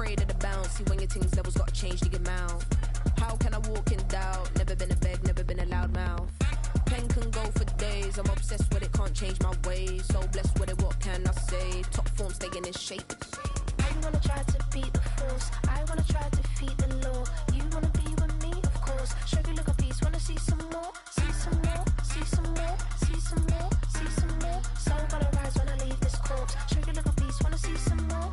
afraid of the bounce. See when your things levels gotta change to get mouth. How can I walk in doubt? Never been a beg, never been a loud mouth. Pen can go for days. I'm obsessed with it, can't change my ways. So blessed with it, what can I say? Top form staying in shape. I wanna try to beat the force. I wanna try to defeat the law. You wanna be with me, of course. Sugar look a piece, wanna see some more. See some more, see some more, see some more, see some more. So gonna rise when I leave this corpse. Sugar look a piece, wanna see some more.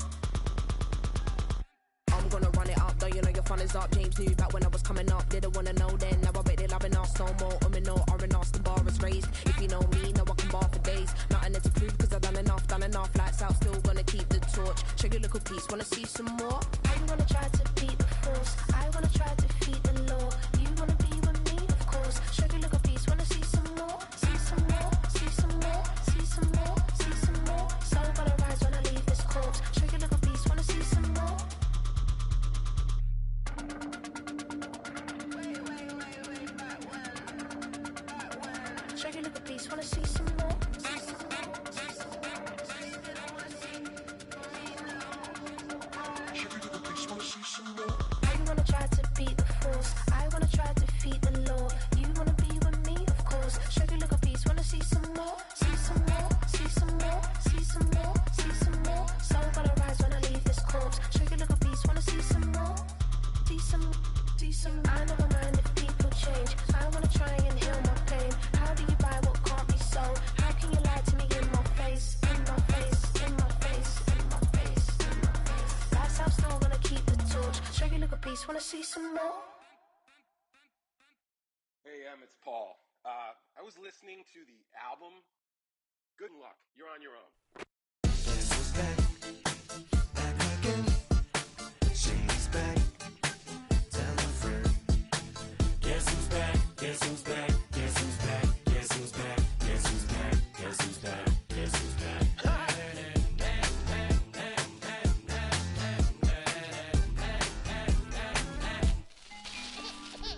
I'm gonna run it up, though you know your fun is up. James knew back when I was coming up, didn't wanna know then. Now I bet they're loving us no more. No R&R's, the bar is raised. If you know me, now I can bar for days. Nothing there to prove, cause I've done enough. Lights out, still gonna keep the torch. Sugar little piece, wanna see some more? I wanna try to beat the force. I wanna try to defeat the law. You wanna be with me, of course. Sugar little piece, wanna see some more. See some more, see some more, see some more, see some more. So gonna rise when I leave this corpse. Sugar little piece, wanna see some more. Sugar little piece, wanna see some more. I wanna try to beat the force. I wanna try to defeat the law. You wanna be with me, of course. Sugar little piece, wanna see some more. See some more, see some more, see some more, see some more. So gonna rise when I leave this corpse. Sugar little piece, wanna see some more. See some, see some. I never mind if people change. I wanna try and heal my pain. How do you buy what can't be sold? How can you lie to me in my face? In my face, in my face, in my face, in my face. That's how still gonna keep the torch. Sugar little piece, wanna see some more? Hey, it's Paul. I was listening to the album. Good luck. You're on your own. Guess who's back? Back again. She's back. Tell a friend. Guess who's back? Guess who's back? Guess who's back? Guess who's back? Guess who's back? Guess who's back? Guess who's back?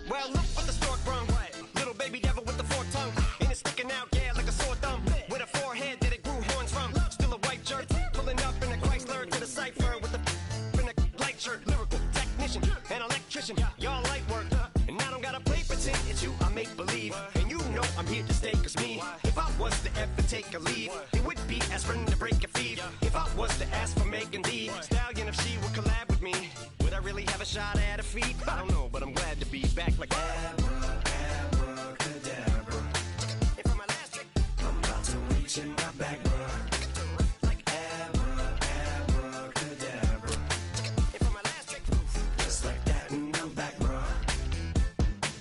Well, look what the stork brung. Little baby devil with the forked tongue. And it's sticking out, yeah, like a sore thumb. With a forehead that it grew horns from. Still a white shirt, pulling up in a Chrysler to the cipher with a in a light shirt. Lyrical technician, an electrician, y'all light work. And I don't gotta play pretend, it's you I make believe. And you know I'm here to stay, cause me, if I was to ever take a lead, it would be aspirin to break a feed. If I was to ask for Megan Thee Stallion, if she would collab with me, would I really have a shot at a feat? I don't know, but I'm glad to be back like Abracadabra. And for my last trick, I'm about to reach in my back, bruh. like Abracadabra. and for my last trick, Just like that, and I'm back, bruh.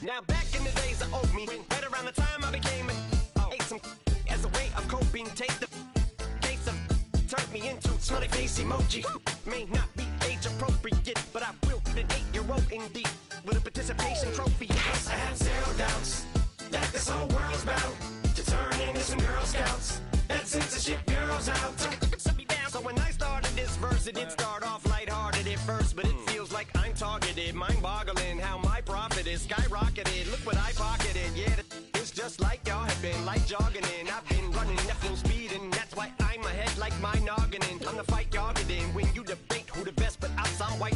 now back in the days of old me, right around the time I became ate some as a way of coping. Take the case of turned me into smiley face emoji. May not be age appropriate, but I will put an 8-year-old indeed with a participation trophy. I have zero doubts that this whole world's bound to turn into some Girl Scouts. That censorship bureau's out. Set me down. So when I started this verse, it did start off lighthearted at first, but it feels like I'm targeted. Mind-boggling how my profit is skyrocketed. Look what I pocketed. Yeah, it's just like y'all have been like jogging in. I've been running at full speed, and that's why I'm ahead like my noggin. I'm the fight y'all get in when you debate who the best, but I sound white.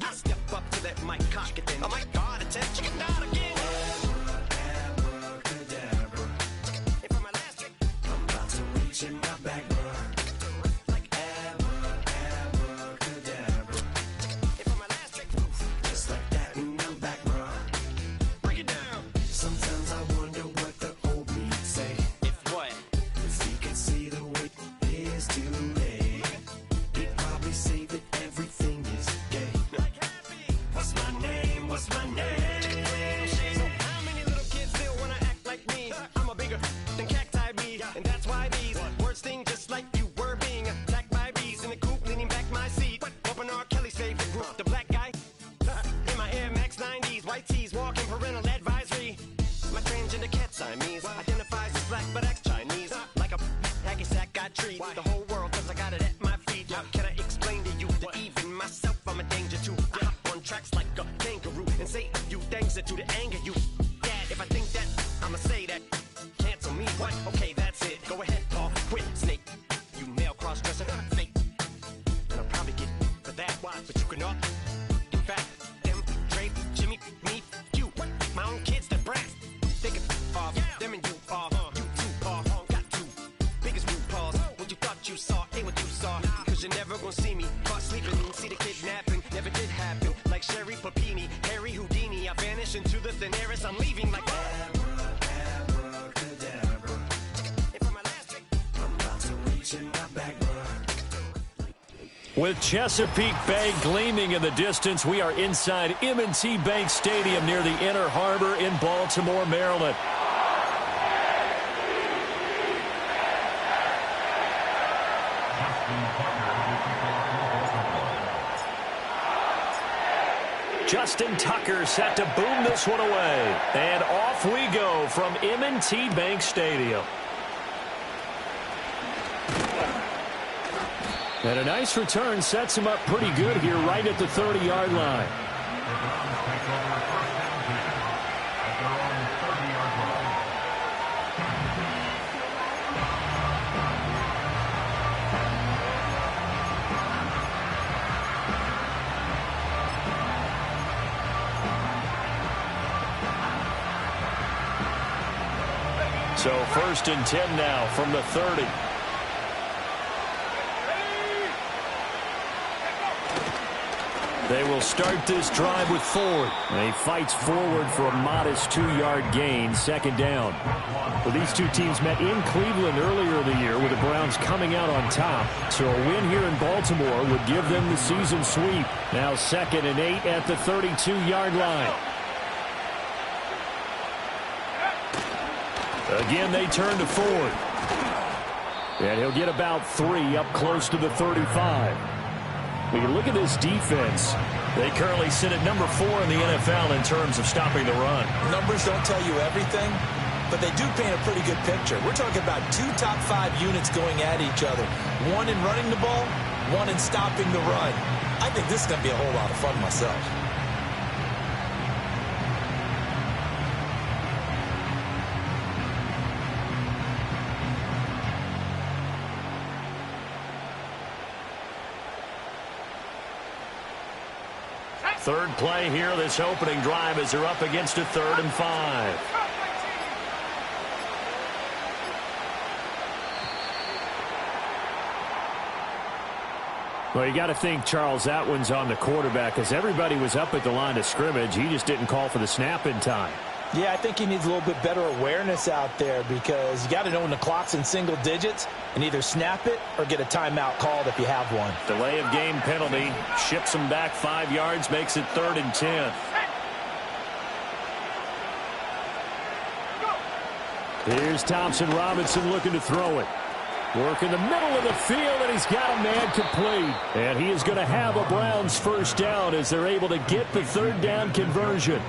I step up to that mic, cock it then. Oh my God, attention, chicken out again. Abracadabra. And for my last trick, I'm about to reach in my back, bruh. like Abracadabra. and for my last trick, Just like that, and I'm back, bruh. break it down. Sometimes I wonder what the old me'd say If what? if he could see the way it is today. He'd probably say that everything is gay. Like happy. What's my name? What's my name? So how many little kids still wanna act like me? I'm a bigger than cacti bee, and that's why these words sting just like you were being attacked by bees in the coop, leaning back my seat. Open R. Kelly's favorite group, the black guy. In my Air Max 90s, white tees, walking parental advisory. My transgender cat Siamese identifies as black but acts Chinese. Like a hacky sack, I treat the whole world cause I got it at my feet. How can I explain to you that even myself I'm a danger to? I hop on tracks like a kangaroo and say a few things that do to anger you. Dad, if I think that, I'ma say that. Cancel me, what? Okay, that's it. Go ahead, Paul, quit, snake. You male cross-dresser, fake. And I'll probably get for that, but you can enough. In fact, them, Dre, Jimmy, me, you, my own kids, the brats. They can off, them and you off, you too off, got two biggest blue paws. What you thought you saw ain't what you saw. Cause you're never gonna see me caught sleeping, see the kidnapping, never did happen. Like Sherry Papini, Harry Houdini, I vanish into the thin air as I'm leaving like With Chesapeake Bay gleaming in the distance, we are inside M&T Bank Stadium near the Inner Harbor in Baltimore, Maryland. Justin Tucker set to boom this one away. And off we go from M&T Bank Stadium. And a nice return sets him up pretty good here right at the 30-yard line. So 1st and 10 now from the 30. They will start this drive with Ford. And he fights forward for a modest 2-yard gain, 2nd down. Well, these two teams met in Cleveland earlier in the year with the Browns coming out on top. So a win here in Baltimore would give them the season sweep. Now 2nd and 8 at the 32-yard line. Again, they turn to Ford. And he'll get about 3 up close to the 35. When you look at this defense, they currently sit at number 4 in the NFL in terms of stopping the run. Numbers don't tell you everything, but they do paint a pretty good picture. We're talking about 2 top 5 units going at each other. 1 in running the ball, 1 in stopping the run. I think this is going to be a whole lot of fun myself. Third play here, this opening drive, as they're up against a 3rd and 5. Well, you got to think, Charles, that one's on the quarterback, because everybody was up at the line of scrimmage. He just didn't call for the snap in time. Yeah, I think he needs a little bit better awareness out there, because you got to know when the clock's in single digits and either snap it or get a timeout called if you have one. Delay of game penalty ships him back 5 yards, makes it 3rd and 10. Here's Thompson Robinson looking to throw it. Work in the middle of the field, and he's got a man complete. And he is going to have a Browns 1st down as they're able to get the 3rd down conversion.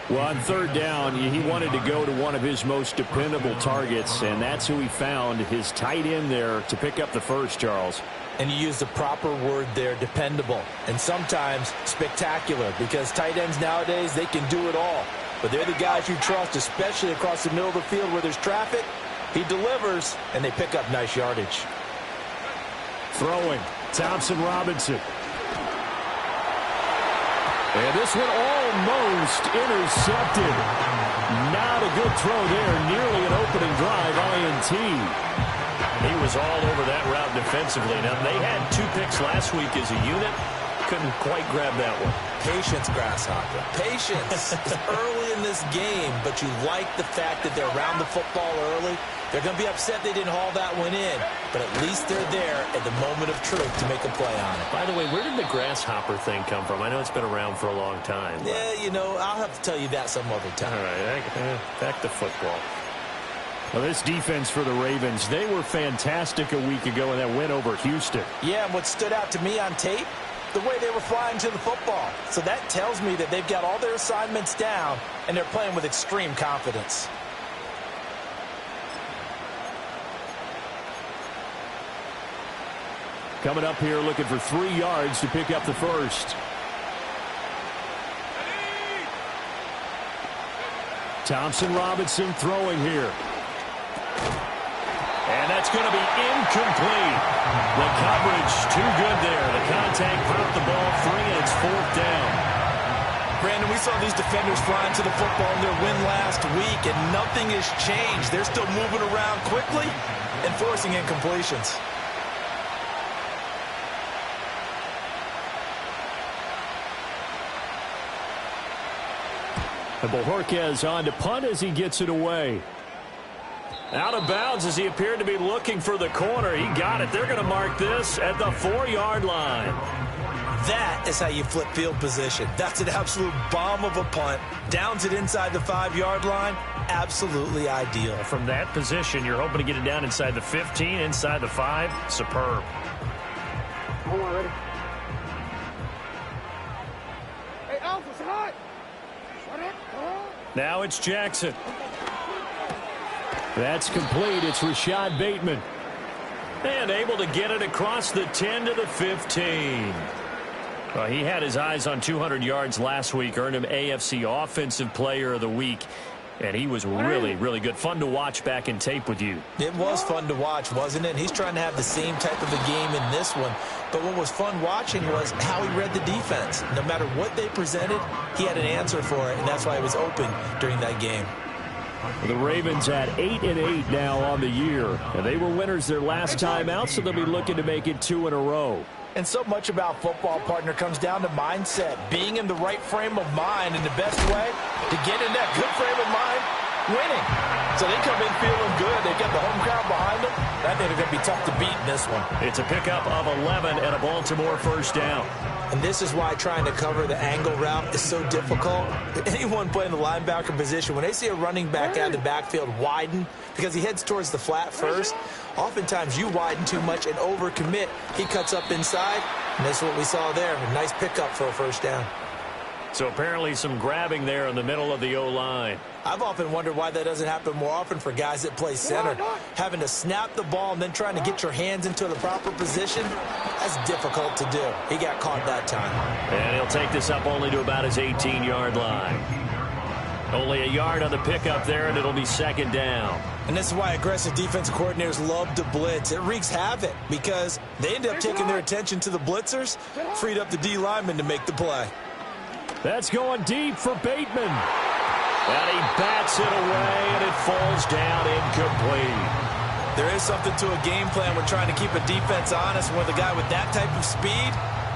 Well, on 3rd down, he wanted to go to one of his most dependable targets, and that's who he found, his tight end there, to pick up the first, Charles. And you use the proper word there, dependable, and sometimes spectacular, because tight ends nowadays, they can do it all. But they're the guys you trust, especially across the middle of the field where there's traffic. He delivers, and they pick up nice yardage. Throwing, Thompson Robinson. And this one almost intercepted. Not a good throw there. Nearly an opening drive, INT. He was all over that route defensively. Now, they had 2 picks last week as a unit. Couldn't quite grab that one. Patience, Grasshopper. Patience. It's early in this game, but you like the fact that they're around the football early. They're going to be upset they didn't haul that one in, but at least they're there at the moment of truth to make a play on it. By the way, where did the grasshopper thing come from? I know it's been around for a long time. But... yeah, you know, I'll have to tell you that some other time. All right, back to football. Well, this defense for the Ravens, they were fantastic a week ago in that win over Houston. Yeah, and what stood out to me on tape, the way they were flying to the football. So that tells me that they've got all their assignments down, and they're playing with extreme confidence. Coming up here looking for 3 yards to pick up the first. Thompson Robinson throwing here. And that's going to be incomplete. The coverage too good there. The contact Tank popped the ball free, and it's 4th down. Brandon, we saw these defenders flying to the football in their win last week, and nothing has changed. They're still moving around quickly and forcing incompletions. And Bojorquez on to punt as he gets it away. Out of bounds as he appeared to be looking for the corner. He got it. They're going to mark this at the 4-yard line. That is how you flip field position. That's an absolute bomb of a punt. Downs it inside the 5-yard line. Absolutely ideal. From that position, you're hoping to get it down inside the 15, inside the 5. Superb. Hold on, ready? Hey, Alpha, say hi. Now it's Jackson. That's complete. It's Rashad Bateman. And able to get it across the 10 to the 15. Well, he had his eyes on 200 yards last week, earned him AFC Offensive Player of the Week. And he was really, really good. Fun to watch back in tape with you. It was fun to watch, wasn't it? He's trying to have the same type of a game in this one. But what was fun watching was how he read the defense. No matter what they presented, he had an answer for it, and that's why he was open during that game. The Ravens at 8-8 now on the year. And they were winners their last time out, so they'll be looking to make it 2 in a row. And so much about football, partner, comes down to mindset. Being in the right frame of mind, and the best way to get in that good frame of mind, winning. So they come in feeling good. They've got the home crowd behind them. I think they're going to be tough to beat in this one. It's a pickup of 11 and a Baltimore first down. And this is why trying to cover the angle route is so difficult. Anyone playing the linebacker position, when they see a running back out of the backfield widen because he heads towards the flat first, oftentimes you widen too much and overcommit. He cuts up inside, and that's what we saw there. A nice pickup for a first down. So apparently some grabbing there in the middle of the O-line. I've often wondered why that doesn't happen more often for guys that play center. Having to snap the ball and then trying to get your hands into the proper position, that's difficult to do. He got caught that time. And he'll take this up only to about his 18-yard line. Only a yard on the pickup there, and it'll be 2nd down. And this is why aggressive defensive coordinators love to blitz. It wreaks havoc because they end up taking their attention to the blitzers, freed up the D lineman to make the play. That's going deep for Bateman. And he bats it away, and it falls down incomplete. There is something to a game plan when trying to keep a defense honest. With a guy with that type of speed,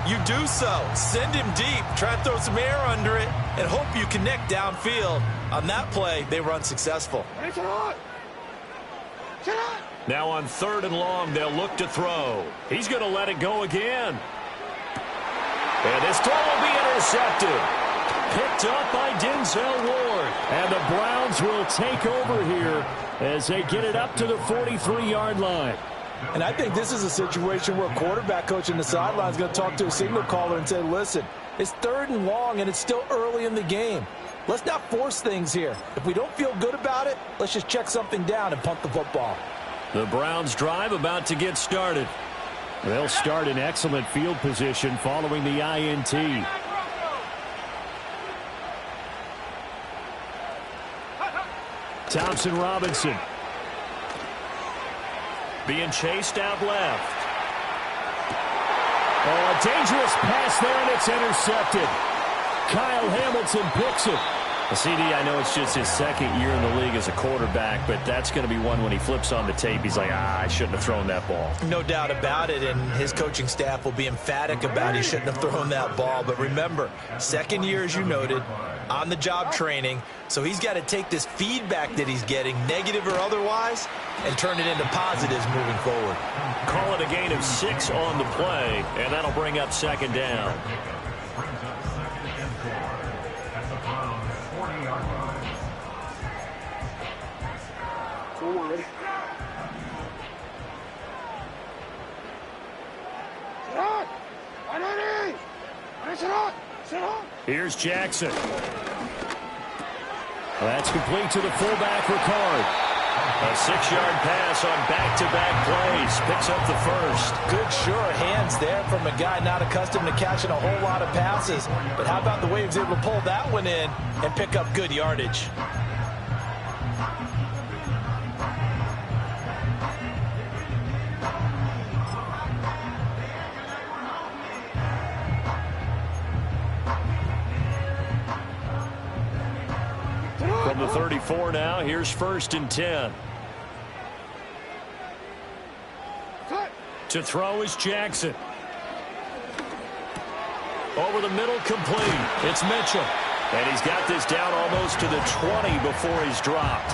you do so. Send him deep, try and throw some air under it, and hope you connect downfield. On that play, they were unsuccessful. Now on 3rd and long, they'll look to throw. He's going to let it go again. And this throw will be intercepted. Picked up by Denzel Ward. And the Browns will take over here as they get it up to the 43-yard line. And I think this is a situation where a quarterback coach in the sideline is going to talk to a signal caller and say, listen, it's 3rd and long and it's still early in the game. Let's not force things here. If we don't feel good about it, let's just check something down and punt the football. The Browns drive about to get started. They'll start in excellent field position following the INT. Thompson Robinson being chased out left. Oh, a dangerous pass there, and it's intercepted. Kyle Hamilton picks it. CD, I know it's just his 2nd year in the league as a quarterback, but that's going to be one when he flips on the tape, he's like, I shouldn't have thrown that ball. No doubt about it, and his coaching staff will be emphatic about he shouldn't have thrown that ball. But remember, 2nd year, as you noted, on-the-job training, so he's got to take this feedback that he's getting, negative or otherwise, and turn it into positives moving forward. Call it a gain of 6 on the play, and that'll bring up 2nd down. Here's Jackson. That's complete to the fullback, Ricard. A 6-yard pass on back-to-back plays. Picks up the first. Good, sure hands there from a guy not accustomed to catching a whole lot of passes. But how about the way he was able to pull that one in and pick up good yardage? From the 34 now, here's 1st and 10. To throw is Jackson. Over the middle, complete. It's Mitchell. And he's got this down almost to the 20 before he's dropped.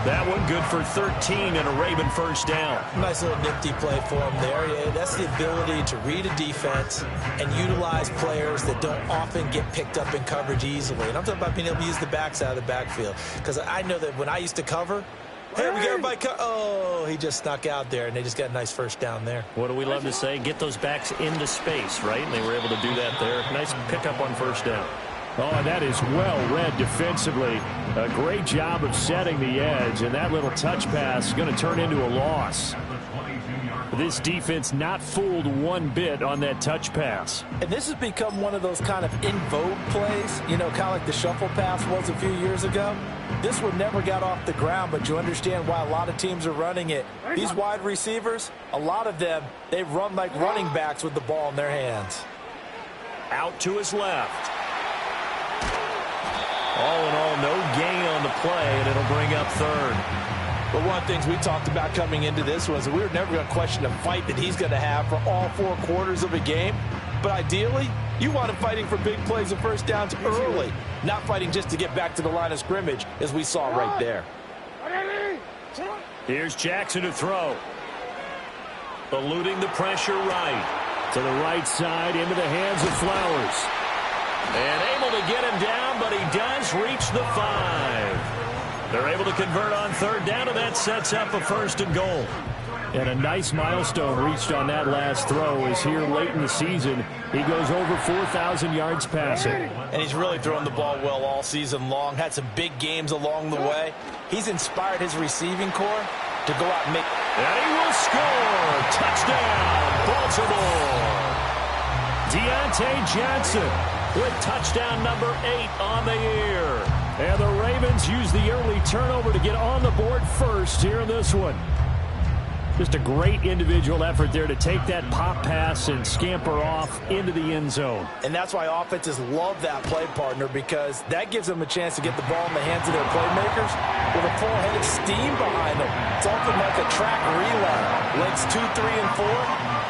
That one good for 13 and a Raven first down. Nice little nifty play for him there. Yeah, that's the ability to read a defense and utilize players that don't often get picked up in coverage easily. And I'm talking about being able to use the backs out of the backfield. Because I know that when I used to cover, hey, we got everybody oh, he just snuck out there, and they just got a nice first down there. What do we love to say? Get those backs into space, right? And they were able to do that there. Nice pickup on first down. Oh, and that is well read defensively. A great job of setting the edge, and that little touch pass is going to turn into a loss. This defense not fooled one bit on that touch pass. And this has become one of those kind of in vogue plays, you know, kind of like the shuffle pass was a few years ago. This one never got off the ground, but you understand why a lot of teams are running it. These wide receivers, a lot of them, they run like running backs with the ball in their hands. Out to his left. All in all, no gain on the play, and it'll bring up 3rd. But one of the things we talked about coming into this was that we were never going to question the fight that he's going to have for all 4 quarters of a game. But ideally, you want him fighting for big plays and first downs early, not fighting just to get back to the line of scrimmage, as we saw right there. Here's Jackson to throw. Eluding the pressure right. To the right side, into the hands of Flowers. And able to get him down, but he does reach the 5. They're able to convert on 3rd down, and that sets up a 1st and goal. And a nice milestone reached on that last throw is here late in the season. He goes over 4,000 yards passing. And he's really thrown the ball well all season long. Had some big games along the way. He's inspired his receiving corps to go out and make... And he will score! Touchdown, Baltimore! Deontay Johnson with touchdown number 8 on the year. And the Ravens use the early turnover to get on the board first here in this one. Just a great individual effort there to take that pop pass and scamper off into the end zone. And that's why offenses love that play partner, because that gives them a chance to get the ball in the hands of their playmakers with a full head of steam behind them. It's often like a track relay. Legs 2, 3, and 4.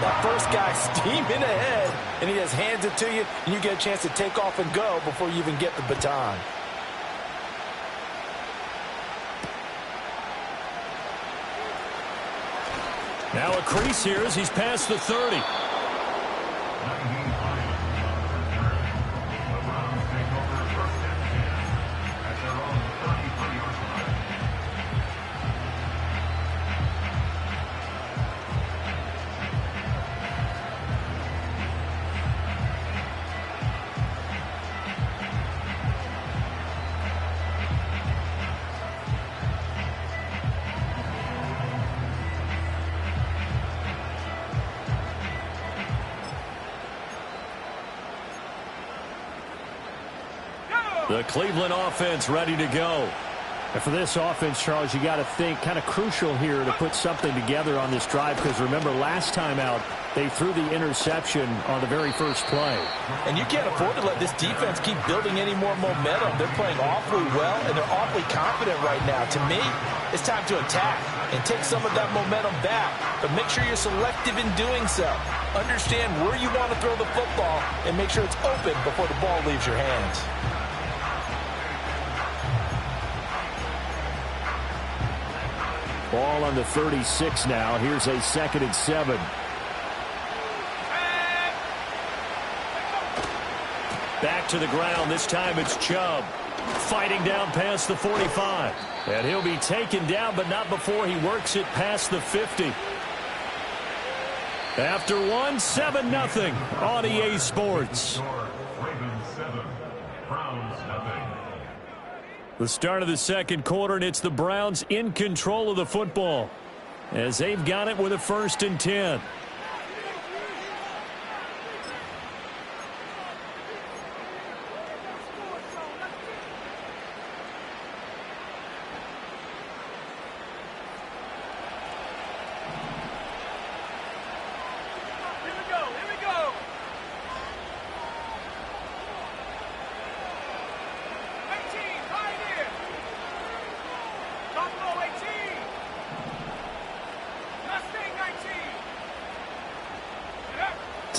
That first guy steaming ahead, and he just hands it to you, and you get a chance to take off and go before you even get the baton. Now a crease here as he's past the 30. The Cleveland offense ready to go. And for this offense, Charles, you got to think kind of crucial here to put something together on this drive, because remember last time out they threw the interception on the very first play. And you can't afford to let this defense keep building any more momentum. They're playing awfully well, and they're awfully confident right now. To me, it's time to attack and take some of that momentum back, but make sure you're selective in doing so. Understand where you want to throw the football and make sure it's open before the ball leaves your hands. Ball on the 36 now. Here's a 2nd and 7. Back to the ground. This time it's Chubb. Fighting down past the 45. And he'll be taken down, but not before he works it past the 50. After 1, 7-0 on EA Sports. The start of the second quarter, and it's the Browns in control of the football as they've got it with a 1st and 10.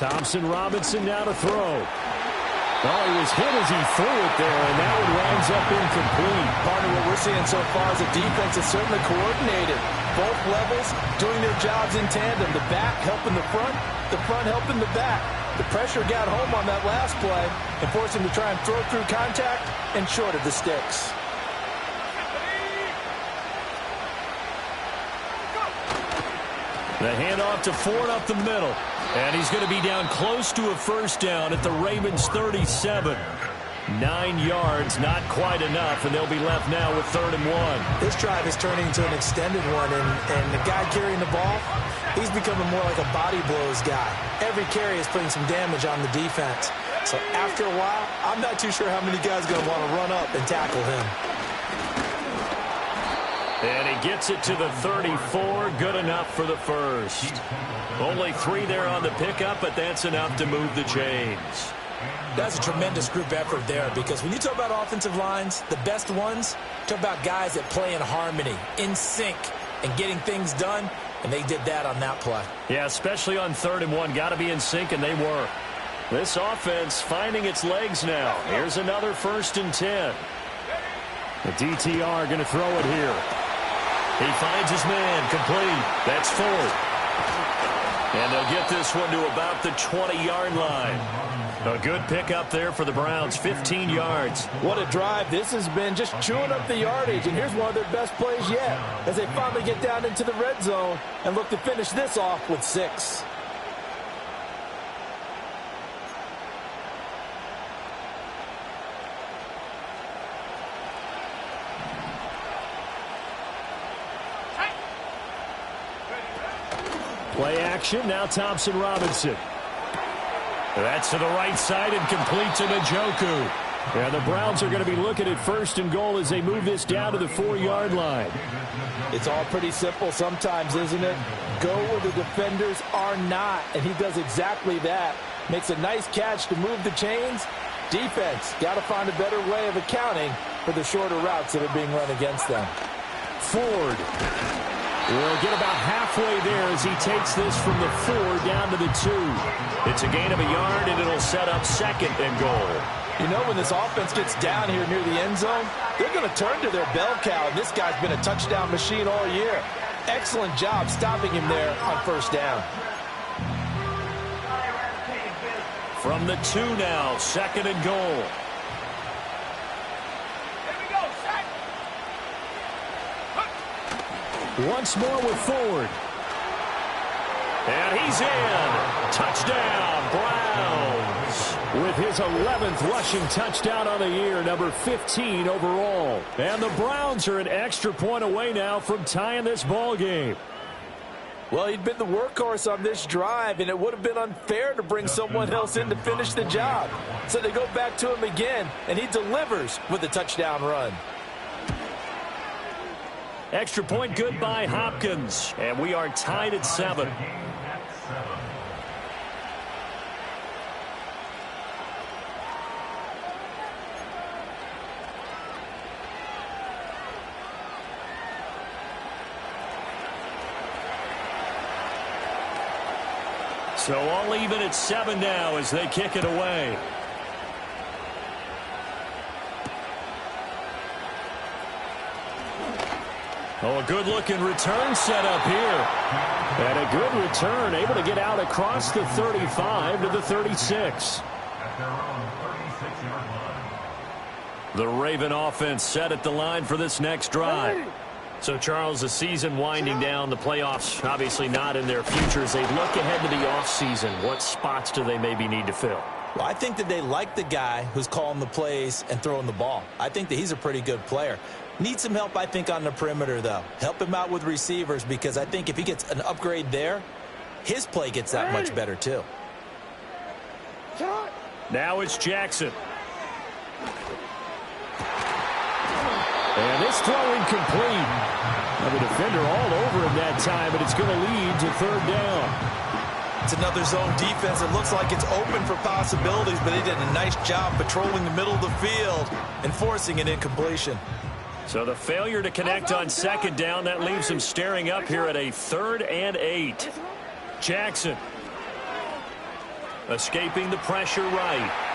Thompson Robinson now to throw. Oh, he was hit as he threw it there, and that one winds up incomplete. Part of what we're seeing so far is the defense is certainly coordinated. Both levels doing their jobs in tandem. The back helping the front helping the back. The pressure got home on that last play and forced him to try and throw through contact and short of the sticks. The handoff to Ford up the middle. And he's going to be down close to a first down at the Ravens 37. 9 yards, not quite enough, and they'll be left now with 3rd and 1. This drive is turning into an extended one, and the guy carrying the ball, he's becoming more like a body blows guy. Every carry is putting some damage on the defense. So after a while, I'm not too sure how many guys are going to want to run up and tackle him. And he gets it to the 34. Good enough for the first. Only 3 there on the pickup, but that's enough to move the chains. That's a tremendous group effort there, because when you talk about offensive lines, the best ones, talk about guys that play in harmony, in sync, and getting things done, and they did that on that play. Yeah, especially on 3rd and 1. Got to be in sync, and they were. This offense finding its legs now. Here's another 1st and 10. The DTR going to throw it here. He finds his man, complete. That's Ford. And they'll get this one to about the 20-yard line. A good pickup there for the Browns, 15 yards. What a drive. This has been just chewing up the yardage, and here's one of their best plays yet as they finally get down into the red zone and look to finish this off with 6. Play action, now Thompson Robinson. That's to the right side and complete to Njoku. And the Browns are going to be looking at 1st and goal as they move this down to the 4-yard line. It's all pretty simple sometimes, isn't it? Go where the defenders are not, and he does exactly that. Makes a nice catch to move the chains. Defense, got to find a better way of accounting for the shorter routes that are being run against them. Ford will get about halfway there as he takes this from the 4 down to the 2. It's a gain of a yard, and it'll set up 2nd and goal. You know, when this offense gets down here near the end zone, they're going to turn to their bell cow, and this guy's been a touchdown machine all year. Excellent job stopping him there on 1st down. From the 2 now, 2nd and goal. Once more with Ford. And he's in. Touchdown, Browns. With his 11th rushing touchdown on the year, number 15 overall. And the Browns are an extra point away now from tying this ball game. Well, he'd been the workhorse on this drive, and it would have been unfair to bring someone else in to finish the job. So they go back to him again, and he delivers with a touchdown run. Extra point good by Hopkins. And we are tied at 7. So all even at 7 now as they kick it away. Oh, a good-looking return set up here. And a good return, able to get out across the 35 to the 36. The Raven offense set at the line for this next drive. So, Charles, the season winding down, the playoffs obviously not in their future. As they look ahead to the offseason, what spots do they maybe need to fill? Well, I think that they like the guy who's calling the plays and throwing the ball. I think that he's a pretty good player. Needs some help, I think, on the perimeter, though. Help him out with receivers, because I think if he gets an upgrade there, his play gets that much better, too. Now it's Jackson. And this throw incomplete. The defender all over him that time, but it's going to lead to 3rd down. It's another zone defense. It looks like it's open for possibilities, but they did a nice job patrolling the middle of the field and forcing an incompletion. So the failure to connect on 2nd down, that leaves him staring up here at a 3rd and 8. Jackson. escaping the pressure right.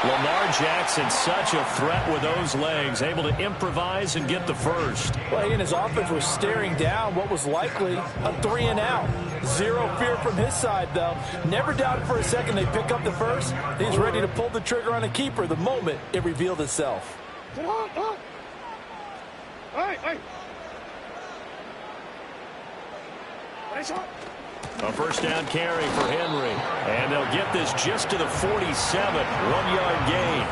Lamar Jackson, such a threat with those legs, able to improvise and get the first. Well, he and his offense were staring down what was likely a 3-and-out. Zero fear from his side, though. Never doubted for a second they pick up the first. He's ready to pull the trigger on a keeper the moment it revealed itself. A first down carry for Henry. And they'll get this just to the 47. 1-yard gain.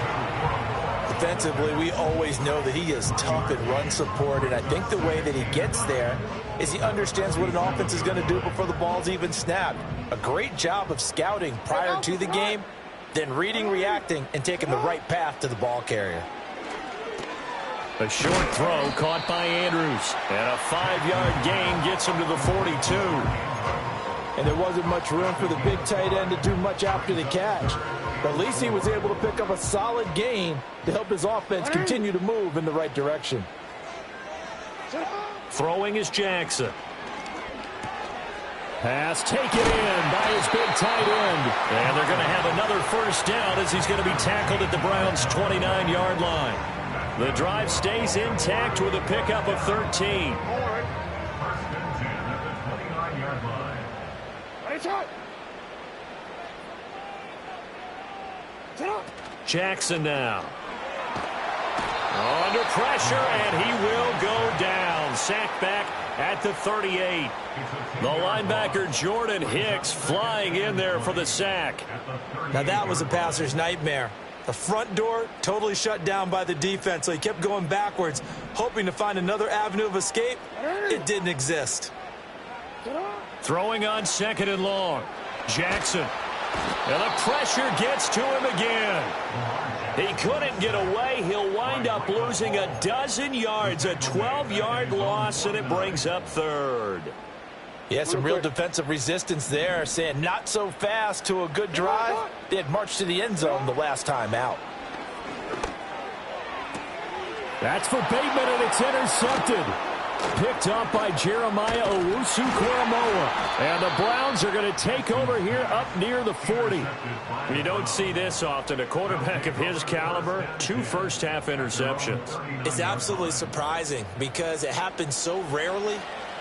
Defensively, we always know that he is tough in run support, and I think the way that he gets there is he understands what an offense is going to do before the ball's even snapped. A great job of scouting prior to the game, then reading, reacting, and taking the right path to the ball carrier. A short throw caught by Andrews. And a 5-yard gain gets him to the 42. And there wasn't much room for the big tight end to do much after the catch. But at least he was able to pick up a solid gain to help his offense continue to move in the right direction. Throwing is Jackson. Pass taken in by his big tight end. And they're going to have another first down as he's going to be tackled at the Browns' 29-yard line. The drive stays intact with a pickup of 13. Jackson now. Under pressure, and he will go down. Sacked back at the 38. The linebacker Jordan Hicks flying in there for the sack. Now that was a passer's nightmare. The front door totally shut down by the defense, so he kept going backwards, hoping to find another avenue of escape. It didn't exist. Throwing on 2nd and long. Jackson. And the pressure gets to him again. He couldn't get away. He'll wind up losing a dozen yards, a 12-yard loss, and it brings up 3rd. Yeah, some real defensive resistance there, saying not so fast to a good drive. They had marched to the end zone the last time out. That's for Bateman, and it's intercepted. Picked up by Jeremiah Owusu-Koramoah. And the Browns are going to take over here up near the 40. You don't see this often. A quarterback of his caliber, 2 first-half interceptions. It's absolutely surprising because it happens so rarely.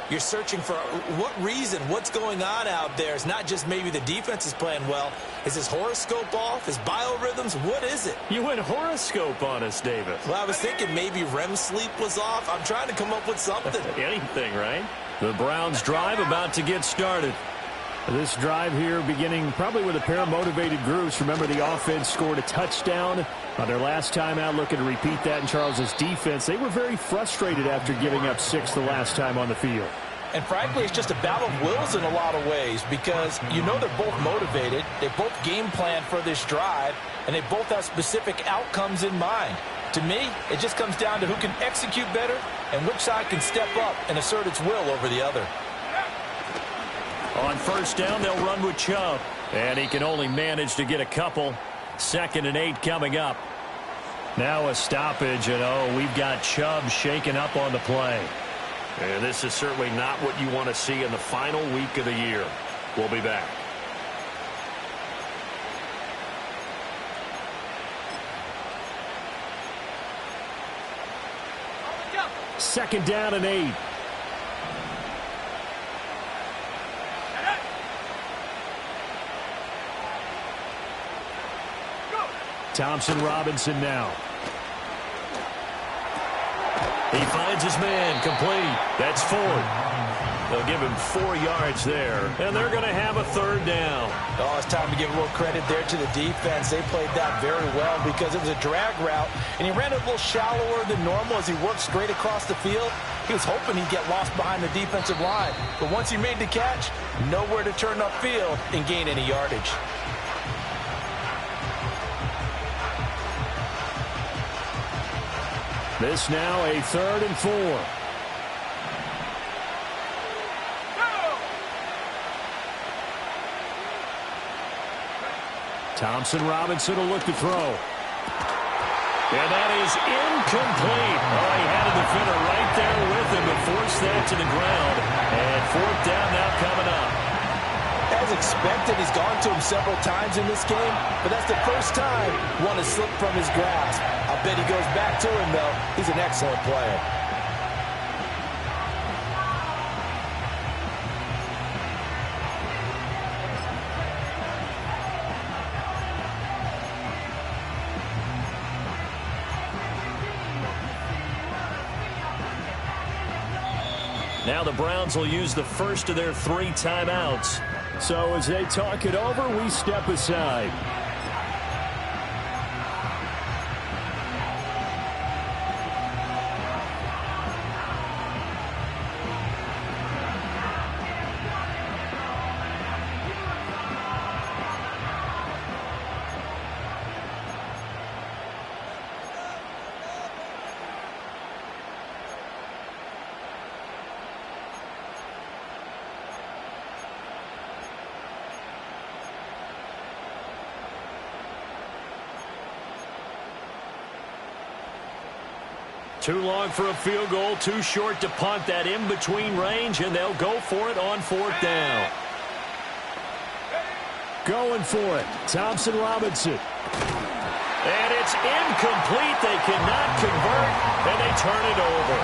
You're searching for what reason, what's going on out there. It's not just maybe the defense is playing well. Is his horoscope off? His biorhythms? What is it? You went horoscope on us, Davis. Well, I was thinking maybe REM sleep was off. I'm trying to come up with something. Anything, right? The Browns drive about to get started. This drive here beginning probably with a pair of motivated groups. Remember, the offense scored a touchdown on their last time out, looking to repeat that in Charles's defense. They were very frustrated after giving up 6 the last time on the field. And frankly, it's just a battle of wills in a lot of ways because you know they're both motivated. They both game plan for this drive, and they both have specific outcomes in mind. To me, it just comes down to who can execute better and which side can step up and assert its will over the other. On first down, they'll run with Chubb. And he can only manage to get a couple. 2nd and 8 coming up. Now a stoppage, and we've got Chubb shaken up on the play. And this is certainly not what you want to see in the final week of the year. We'll be back. Second down and 8. Thompson Robinson now. He finds his man complete. That's Ford. They'll give him 4 yards there, and they're going to have a 3rd down. Oh, it's time to give a little credit there to the defense. They played that very well because it was a drag route, and he ran a little shallower than normal as he worked straight across the field. He was hoping he'd get lost behind the defensive line, but once he made the catch, nowhere to turn upfield and gain any yardage. This now a 3rd and 4. Thompson Robinson will look to throw. And that is incomplete. Oh, he had a defender right there with him to force that to the ground. And 4th down now coming up. As expected, he's gone to him several times in this game, but that's the first time one has slipped from his grasp. I'll bet he goes back to him, though. He's an excellent player. Now the Browns will use the first of their 3 timeouts. So as they talk it over, we step aside. Too long for a field goal, too short to punt. That in-between range, and they'll go for it on 4th down. Going for it, Thompson Robinson. And it's incomplete. They cannot convert, and they turn it over.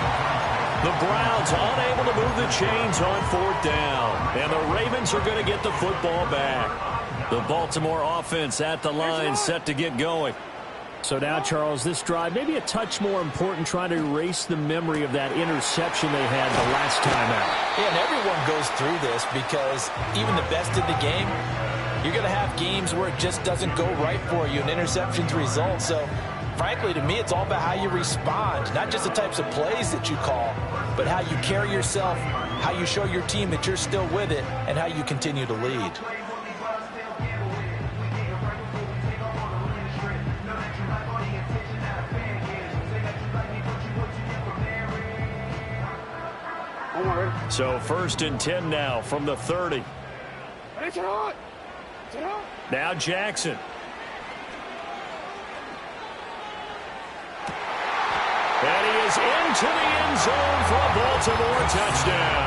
The Browns unable to move the chains on 4th down, and the Ravens are going to get the football back. The Baltimore offense at the line, set to get going. So now, Charles, this drive maybe a touch more important, trying to erase the memory of that interception they had the last time out. Yeah, and everyone goes through this because even the best in the game, you're going to have games where it just doesn't go right for you, and interceptions result. So, frankly, to me, it's all about how you respond, not just the types of plays that you call, but how you carry yourself, how you show your team that you're still with it, and how you continue to lead. So 1st and 10 now from the 30. Now Jackson. And he is into the end zone for a Baltimore touchdown.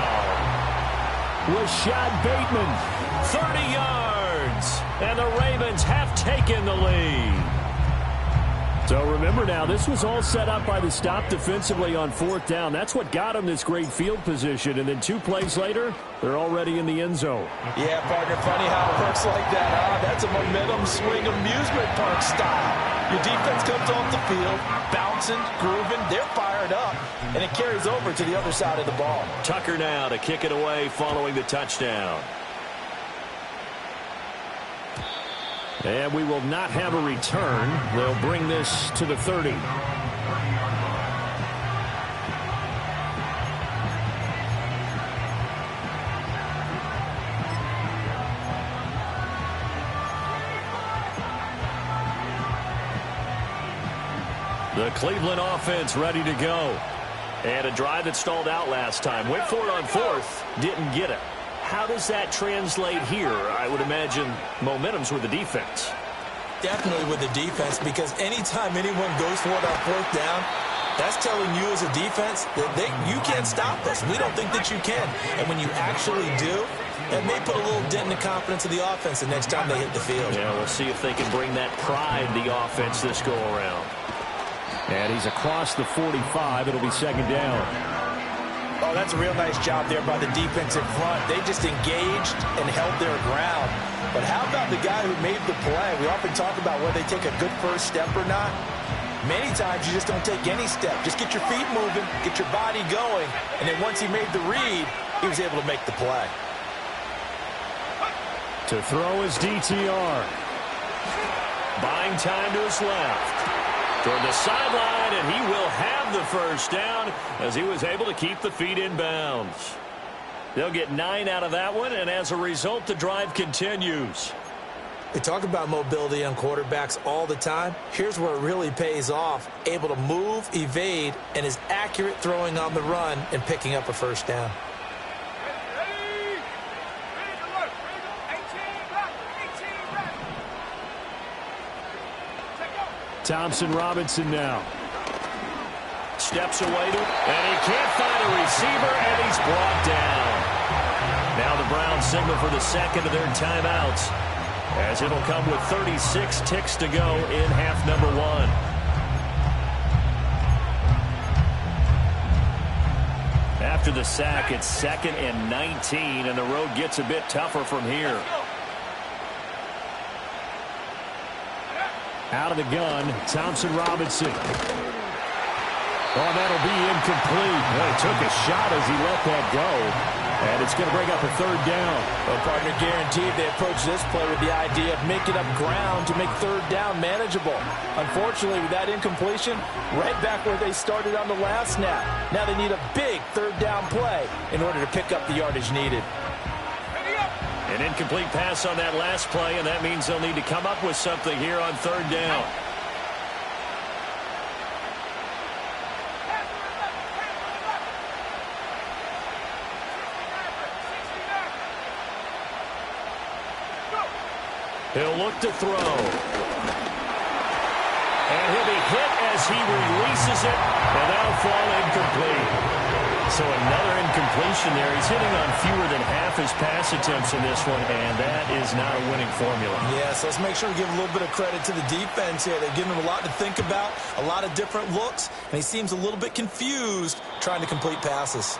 Rashad Bateman, 30 yards. And the Ravens have taken the lead. So remember now, this was all set up by the stop defensively on 4th down. That's what got them this great field position. And then 2 plays later, they're already in the end zone. Yeah, partner, funny how it works like that. That's a momentum swing amusement park style. Your defense comes off the field, bouncing, grooving, they're fired up, and it carries over to the other side of the ball. Tucker now to kick it away following the touchdown. And we will not have a return. They'll bring this to the 30. The Cleveland offense ready to go. And a drive that stalled out last time. Went for it on 4th, didn't get it. How does that translate here? I would imagine momentum's with the defense. Definitely with the defense, because anytime anyone goes for it on 4th down, that's telling you as a defense that you can't stop us. We don't think that you can. And when you actually do, it may put a little dent in the confidence of the offense the next time they hit the field. Yeah, we'll see if they can bring that pride the offense this go around. And he's across the 45. It'll be 2nd down. Oh, that's a real nice job there by the defensive front. They just engaged and held their ground. But how about the guy who made the play? We often talk about whether they take a good first step or not. Many times you just don't take any step. Just get your feet moving, get your body going, and then once he made the read, he was able to make the play. To throw his DTR. Buying time to his left. Toward the sideline, and he will have the first down as he was able to keep the feet in bounds. They'll get 9 out of that one, and as a result, the drive continues. We talk about mobility on quarterbacks all the time. Here's where it really pays off. Able to move, evade, and is accurate throwing on the run and picking up a first down. Thompson Robinson now. Steps away to, and he can't find a receiver, and he's brought down. Now the Browns signal for the second of their timeouts, as it'll come with 36 ticks to go in half number 1. After the sack, it's 2nd and 19, and the road gets a bit tougher from here. Out of the gun, Thompson Robinson. Oh, that'll be incomplete. Well, he took a shot as he let that go, and it's going to bring up a 3rd down. Well, partner, guaranteed they approach this play with the idea of making up ground to make 3rd down manageable. Unfortunately, with that incompletion, right back where they started on the last snap. Now they need a big 3rd down play in order to pick up the yardage needed. An incomplete pass on that last play, and that means they'll need to come up with something here on 3rd down. He'll look to throw. And he'll be hit as he releases it, and that'll fall incomplete. So another incompletion there. He's hitting on fewer than half his pass attempts in this one, and that is not a winning formula. Yes, let's make sure we give a little bit of credit to the defense here. They're giving him a lot to think about, a lot of different looks, and he seems a little bit confused trying to complete passes.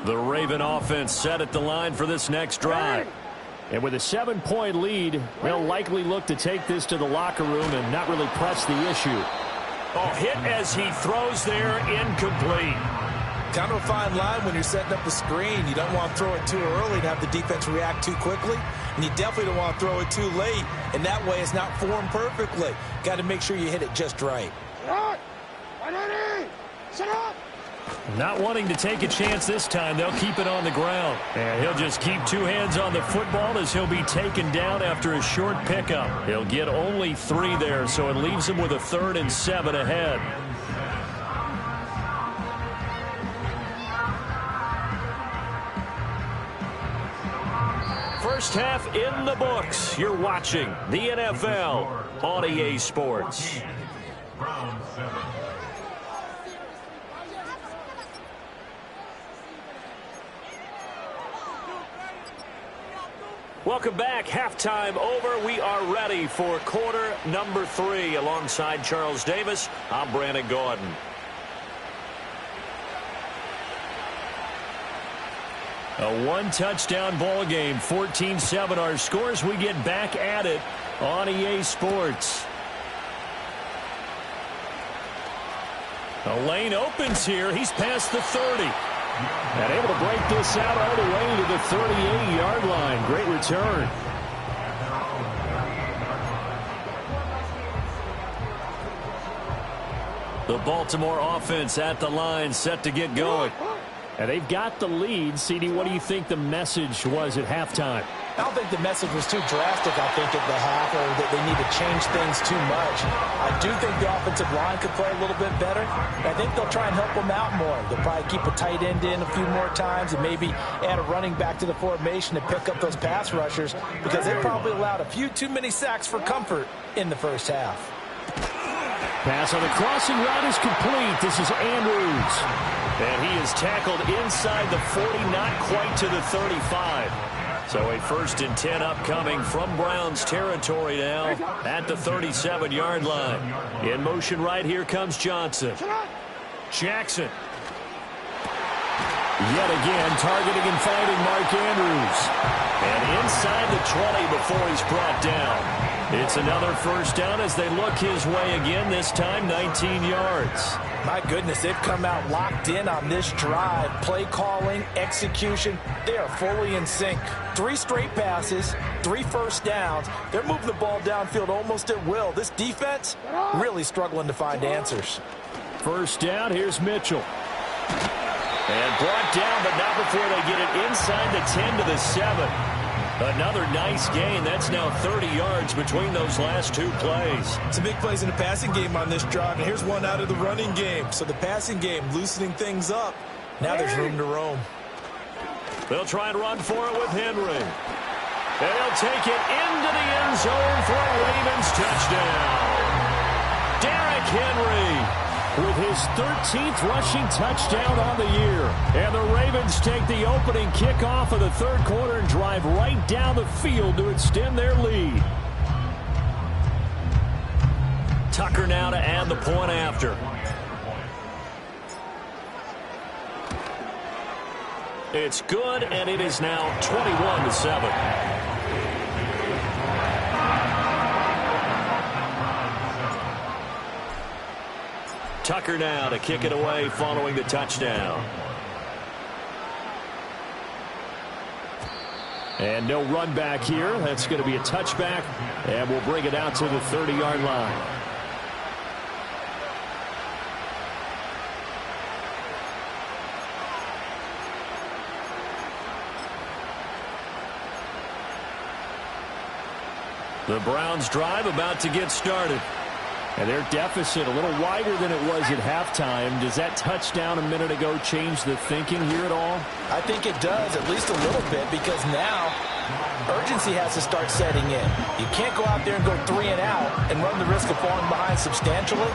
The Raven offense set at the line for this next drive. And with a 7-point lead, they'll likely look to take this to the locker room and not really press the issue. Oh, hit as he throws there, incomplete. Kind of a fine line when you're setting up the screen. You don't want to throw it too early and have the defense react too quickly. And you definitely don't want to throw it too late. And that way it's not formed perfectly. Got to make sure you hit it just right. Not wanting to take a chance this time, they'll keep it on the ground. And he'll just keep 2 hands on the football as he'll be taken down after a short pickup. He'll get only 3 there, so it leaves him with a 3rd and 7 ahead. First half in the books. You're watching the NFL on EA Sports. Welcome back. Halftime over. We are ready for quarter number 3. Alongside Charles Davis, I'm Brandon Gordon. A 1-touchdown ball game, 14-7 our scores. We get back at it on EA Sports. The lane opens here. He's past the 30. And able to break this out all the way to the 38-yard line. Great return. The Baltimore offense at the line, set to get going. And they've got the lead. CD, what do you think the message was at halftime? I don't think the message was too drastic, I think, at the half, or that they need to change things too much. I do think the offensive line could play a little bit better. I think they'll try and help them out more. They'll probably keep a tight end in a few more times and maybe add a running back to the formation to pick up those pass rushers, because they probably allowed a few too many sacks for comfort in the first half. Pass on the crossing route is complete. This is Andrews. And he is tackled inside the 40, not quite to the 35. So a 1st and 10 upcoming from Browns territory now at the 37-yard line. In motion right, here comes Johnson. Jackson. Yet again, targeting and finding Mark Andrews. And inside the 20 before he's brought down. It's another 1st down as they look his way again, this time 19 yards. My goodness, they've come out locked in on this drive. Play calling, execution, they are fully in sync. 3 straight passes, 3 first downs. They're moving the ball downfield almost at will. This defense really struggling to find answers. 1st down, here's Mitchell. And brought down, but not before they get it inside the 10 to the 7. Another nice gain. That's now 30 yards between those last two plays. Some big plays in the passing game on this drive, and here's one out of the running game. So the passing game loosening things up. Now there's room to roam. They'll try and run for it with Henry. They'll take it into the end zone for a Ravens touchdown. Derrick Henry with his 13th rushing touchdown on the year. And the Ravens take the opening kickoff of the third quarter and drive right down the field to extend their lead. Tucker now to add the point after. It's good, and it is now 21-7. Tucker now to kick it away following the touchdown. And no run back here. That's going to be a touchback, and we'll bring it out to the 30-yard line. The Browns drive about to get started. And their deficit a little wider than it was at halftime. Does that touchdown a minute ago change the thinking here at all? I think it does, at least a little bit, because now urgency has to start setting in. You can't go out there and go 3 and out and run the risk of falling behind substantially,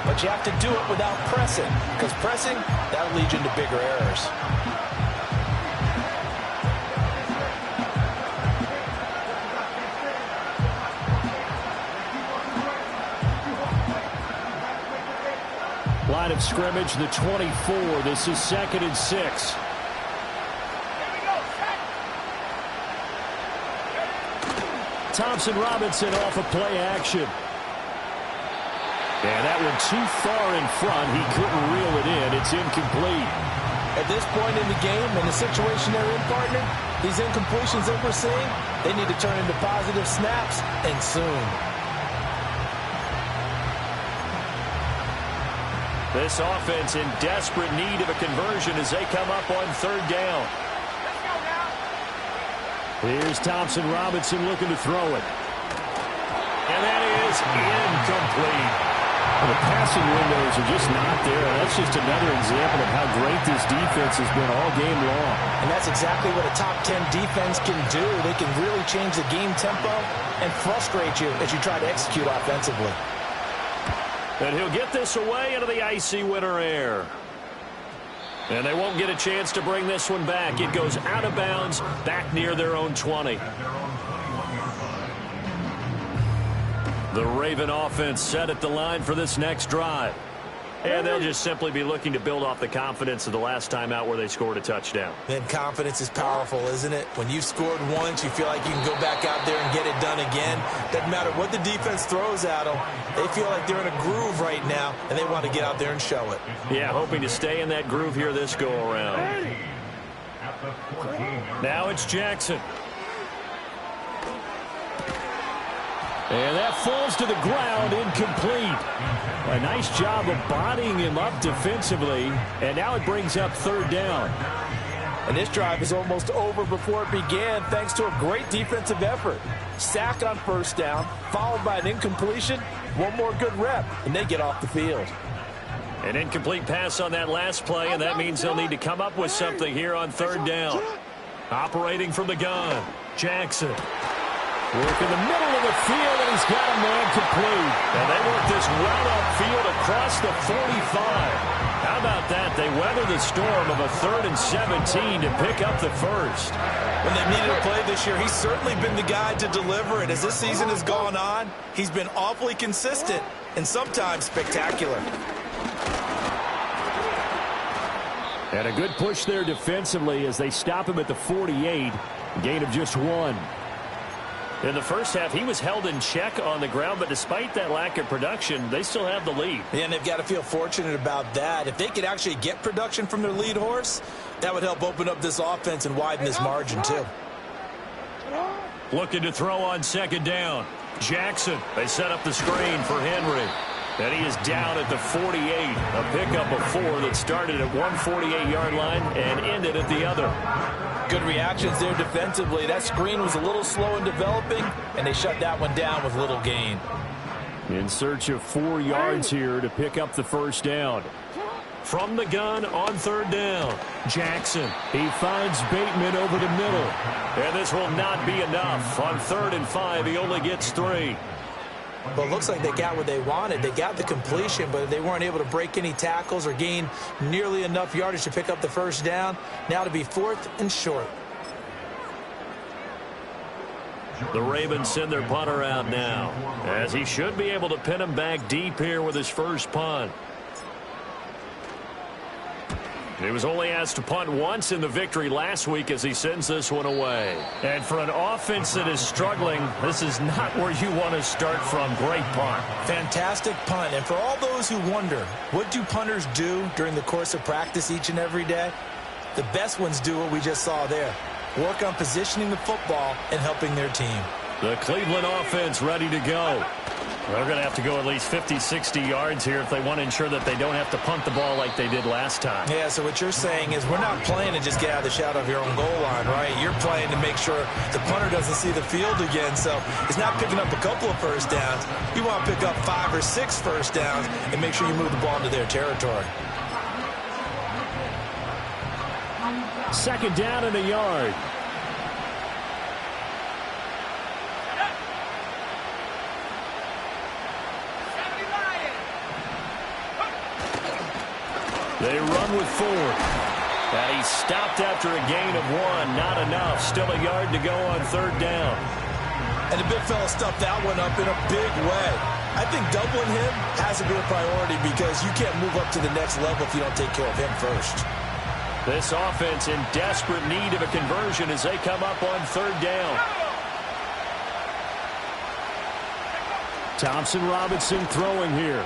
but you have to do it without pressing, because pressing, that'll lead you into bigger errors. Line of scrimmage, the 24. This is 2nd and 6. Thompson Robinson off of play action. And that one too far in front. He couldn't reel it in. It's incomplete. At this point in the game, in the situation they're in, partner, these incompletions that we're seeing, they need to turn into positive snaps, and soon. This offense in desperate need of a conversion as they come up on 3rd down. Here's Thompson Robinson looking to throw it. And that is incomplete. Well, the passing windows are just not there. That's just another example of how great this defense has been all game long. And that's exactly what a top 10 defense can do. They can really change the game tempo and frustrate you as you try to execute offensively. And he'll get this away into the icy winter air. And they won't get a chance to bring this one back. It goes out of bounds back near their own 20. The Raven offense set at the line for this next drive. And they'll just simply be looking to build off the confidence of the last time out where they scored a touchdown. Then confidence is powerful, isn't it? When you've scored once, you feel like you can go back out there and get it done again. Doesn't matter what the defense throws at them. They feel like they're in a groove right now, and they want to get out there and show it. Yeah, hoping to stay in that groove here this go-around. Now it's Jackson. And that falls to the ground, incomplete. A nice job of bodying him up defensively, and now it brings up 3rd down. And this drive is almost over before it began thanks to a great defensive effort. Sack on 1st down, followed by an incompletion, one more good rep, and they get off the field. An incomplete pass on that last play, and that means they'll need to come up with something here on 3rd down. Operating from the gun, Jackson. Work in the middle of the field, and he's got a man complete. And they work this route upfield across the 45. How about that? They weather the storm of a 3rd and 17 to pick up the first. When they've needed a play this year, he's certainly been the guy to deliver it. As this season has gone on, he's been awfully consistent and sometimes spectacular. And a good push there defensively as they stop him at the 48. Gain of just 1. In the first half, he was held in check on the ground, but despite that lack of production, they still have the lead. Yeah, and they've got to feel fortunate about that. If they could actually get production from their lead horse, that would help open up this offense and widen this margin, too. Looking to throw on 2nd down. Jackson, they set up the screen for Henry. And he is down at the 48. A pickup of 4 that started at one 48-yard line and ended at the other. Good reactions there defensively. That screen was a little slow in developing, and they shut that one down with little gain. In search of 4 yards here to pick up the first down. From the gun on third down, Jackson. He finds Bateman over the middle. And this will not be enough. On 3rd and 5, he only gets 3. Well, it looks like they got what they wanted. They got the completion, but they weren't able to break any tackles or gain nearly enough yardage to pick up the first down. Now to be 4th and short. The Ravens send their punter out now, as he should be able to pin him back deep here with his first punt. He was only asked to punt once in the victory last week as he sends this one away. And for an offense that is struggling, this is not where you want to start from. Great punt. Fantastic punt. And for all those who wonder, what do punters do during the course of practice each and every day? The best ones do what we just saw there. Work on positioning the football and helping their team. The Cleveland offense ready to go. They're going to have to go at least 50, 60 yards here if they want to ensure that they don't have to punt the ball like they did last time. Yeah, so what you're saying is we're not playing to just get out of the shadow of your own goal line, right? You're playing to make sure the punter doesn't see the field again. So it's not picking up a couple of first downs. You want to pick up 5 or 6 first downs and make sure you move the ball into their territory. 2nd down and a yard. They run with Ford. And he stopped after a gain of 1. Not enough. Still a yard to go on 3rd down. And the big fella stuffed that one up in a big way. I think doubling him has to be a priority because you can't move up to the next level if you don't take care of him first. This offense in desperate need of a conversion as they come up on 3rd down. Thompson Robinson throwing here.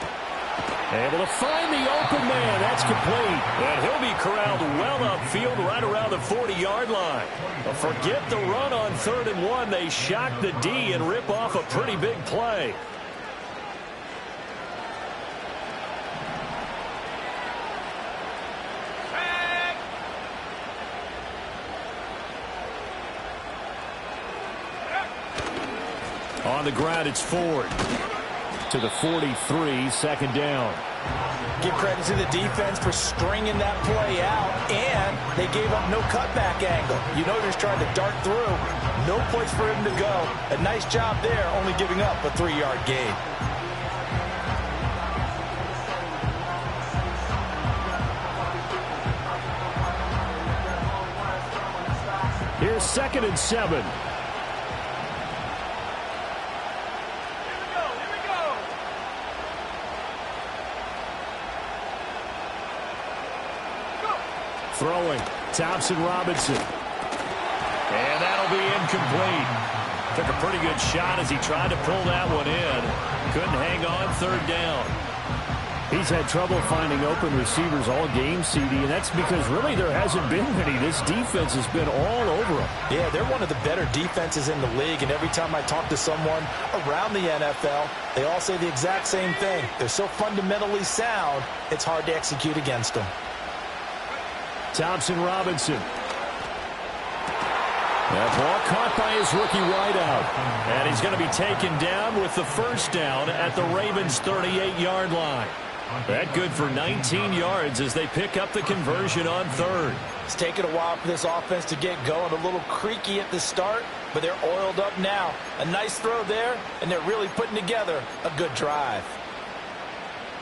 Able to find the open man. That's complete. And he'll be corralled well upfield right around the 40-yard line. But forget the run on 3rd and 1. They shock the D and rip off a pretty big play. On the ground, it's Ford. To the 43, 2nd down. Give credit to the defense for stringing that play out, and they gave up no cutback angle. You know, just trying to dart through. No place for him to go. A nice job there, only giving up a 3-yard gain. Here's 2nd and 7. Throwing, Thompson Robinson. And that'll be incomplete. Took a pretty good shot as he tried to pull that one in. Couldn't hang on 3rd down. He's had trouble finding open receivers all game, CD, and that's because really there hasn't been many. This defense has been all over them. Yeah, they're one of the better defenses in the league, and every time I talk to someone around the NFL, they all say the exact same thing. They're so fundamentally sound, it's hard to execute against them. Thompson Robinson. That ball caught by his rookie wideout. And he's going to be taken down with the first down at the Ravens' 38-yard line. That good for 19 yards as they pick up the conversion on 3rd. It's taken a while for this offense to get going. A little creaky at the start, but they're oiled up now. A nice throw there, and they're really putting together a good drive.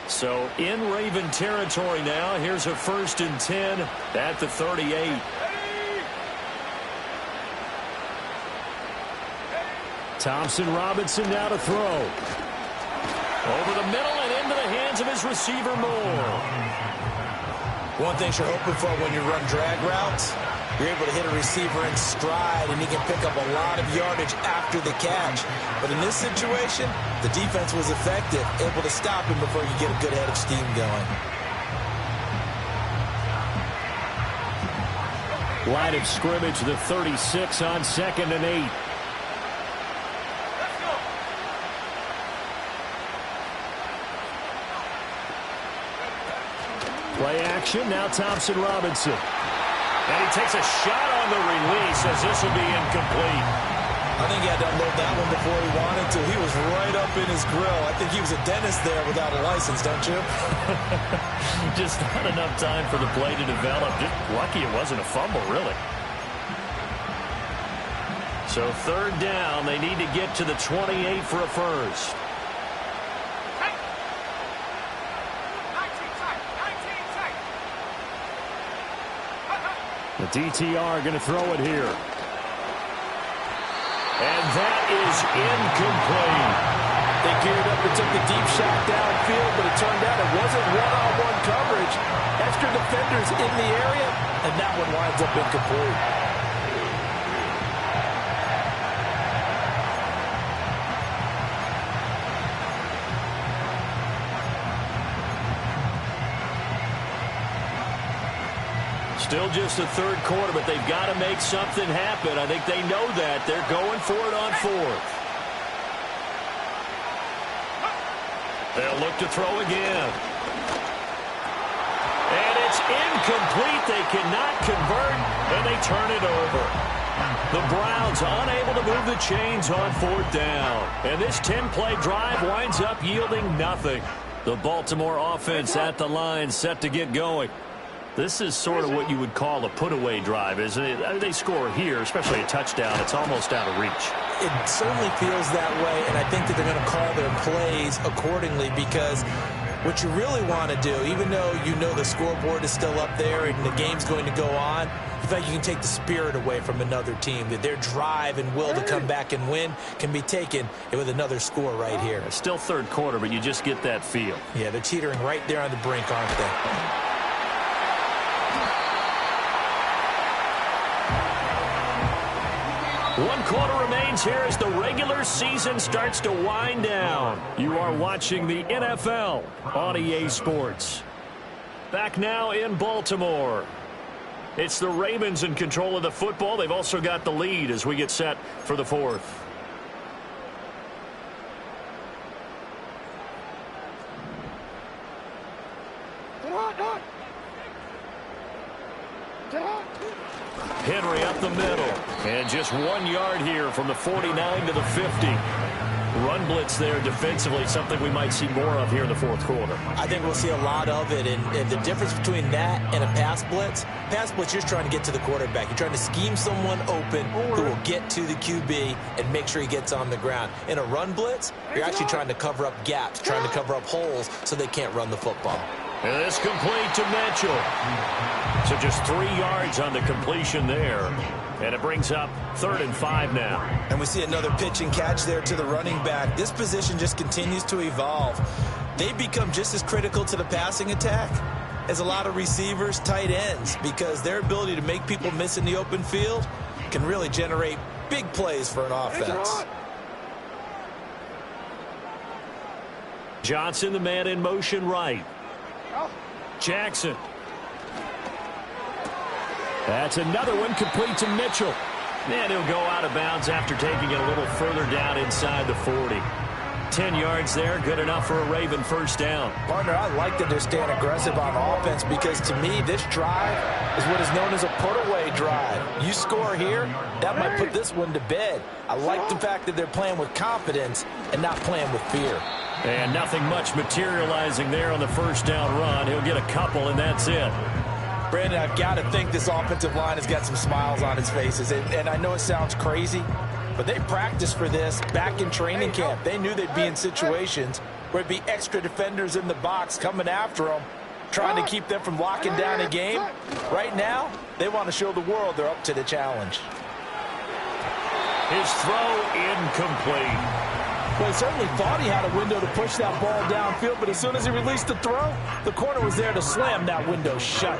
So in Raven territory now, here's a 1st and 10 at the 38. Thompson Robinson now to throw. Over the middle and into the hands of his receiver Moore. One thing you're hoping for when you run drag routes, you're able to hit a receiver in stride, and he can pick up a lot of yardage after the catch. But in this situation, the defense was effective, able to stop him before you get a good head of steam going. Line of scrimmage, the 36 on 2nd and 8. Play action, now Thompson Robinson. And he takes a shot on the release as this will be incomplete. I think he had to unload that one before he wanted to. He was right up in his grill. I think he was a dentist there without a license, don't you? Just not enough time for the play to develop. Just lucky it wasn't a fumble, really. So third down, they need to get to the 28 for a first. The DTR going to throw it here. And that is incomplete. They geared up and took the deep shot downfield, but it turned out it wasn't one-on-one coverage. Extra defenders in the area, and that one winds up incomplete. Still just the third quarter, but they've got to make something happen. I think they know that. They're going for it on fourth. They'll look to throw again. And it's incomplete. They cannot convert, and they turn it over. The Browns unable to move the chains on fourth down. And this 10-play drive winds up yielding nothing. The Baltimore offense at the line set to get going. This is sort of what you would call a put-away drive, isn't it? I mean, they score here, especially a touchdown. It's almost out of reach. It certainly feels that way, and I think that they're going to call their plays accordingly because what you really want to do, even though you know the scoreboard is still up there and the game's going to go on, in fact, you can take the spirit away from another team. That their drive and will to come back and win can be taken with another score right here. It's still third quarter, but you just get that feel. Yeah, they're teetering right there on the brink, aren't they? One quarter remains here as the regular season starts to wind down. You are watching the NFL on EA Sports. Back now in Baltimore. It's the Ravens in control of the football. They've also got the lead as we get set for the fourth. Henry up the middle. And just 1 yard here from the 49 to the 50. Run blitz there defensively, something we might see more of here in the fourth quarter. I think we'll see a lot of it, and the difference between that and a pass blitz, you're trying to get to the quarterback. You're trying to scheme someone open who will get to the QB and make sure he gets on the ground. In a run blitz, you're actually trying to cover up gaps, trying to cover up holes so they can't run the football. And this complete to Mitchell. So just 3 yards on the completion there. And it brings up 3rd and 5 now. And we see another pitch and catch there to the running back. This position just continues to evolve. They become just as critical to the passing attack as a lot of receivers, tight ends, because their ability to make people miss in the open field can really generate big plays for an offense. Johnson, the man in motion right. Jackson. That's another one complete to Mitchell. And he'll go out of bounds after taking it a little further down inside the 40. 10 yards there, good enough for a Raven first down. Partner, I like that they're staying aggressive on offense because to me, this drive is what is known as a put-away drive. You score here, that might put this one to bed. I like the fact that they're playing with confidence and not playing with fear. And nothing much materializing there on the first down run. He'll get a couple, and that's it. Brandon, I've got to think this offensive line has got some smiles on its faces. And I know it sounds crazy, but they practiced for this back in training camp. They knew they'd be in situations where it'd be extra defenders in the box coming after them, trying to keep them from locking down a game. Right now, they want to show the world they're up to the challenge. His throw incomplete. Well, he certainly thought he had a window to push that ball downfield, but as soon as he released the throw, the corner was there to slam that window shut.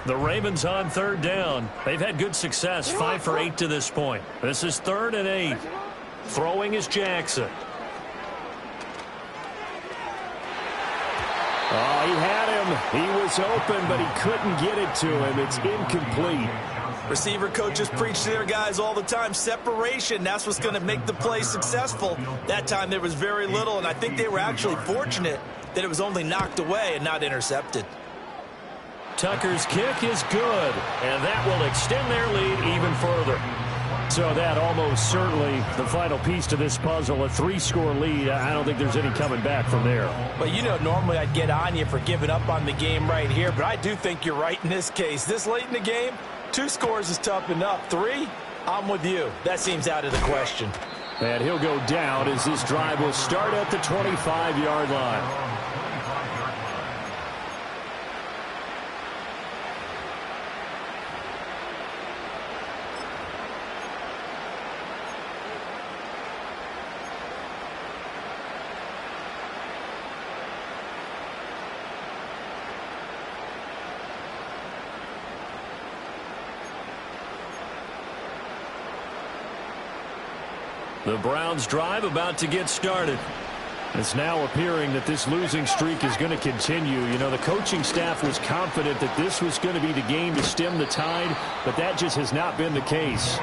The Ravens on 3rd down. They've had good success, 5 for 8 to this point. This is 3rd and 8. Throwing is Jackson. Oh, he had him. He was open, but he couldn't get it to him. It's incomplete. Receiver coaches preach to their guys all the time. Separation, that's what's going to make the play successful. That time there was very little, and I think they were actually fortunate that it was only knocked away and not intercepted. Tucker's kick is good, and that will extend their lead even further. So that almost certainly the final piece to this puzzle, a 3-score lead. I don't think there's any coming back from there. Well, you know, normally I'd get on you for giving up on the game right here, but I do think you're right in this case. This late in the game, 2 scores is tough enough. 3, I'm with you. That seems out of the question. And he'll go down as this drive will start at the 25-yard line. The Browns drive about to get started. It's now appearing that this losing streak is going to continue. You know, the coaching staff was confident that this was going to be the game to stem the tide, but that just has not been the case.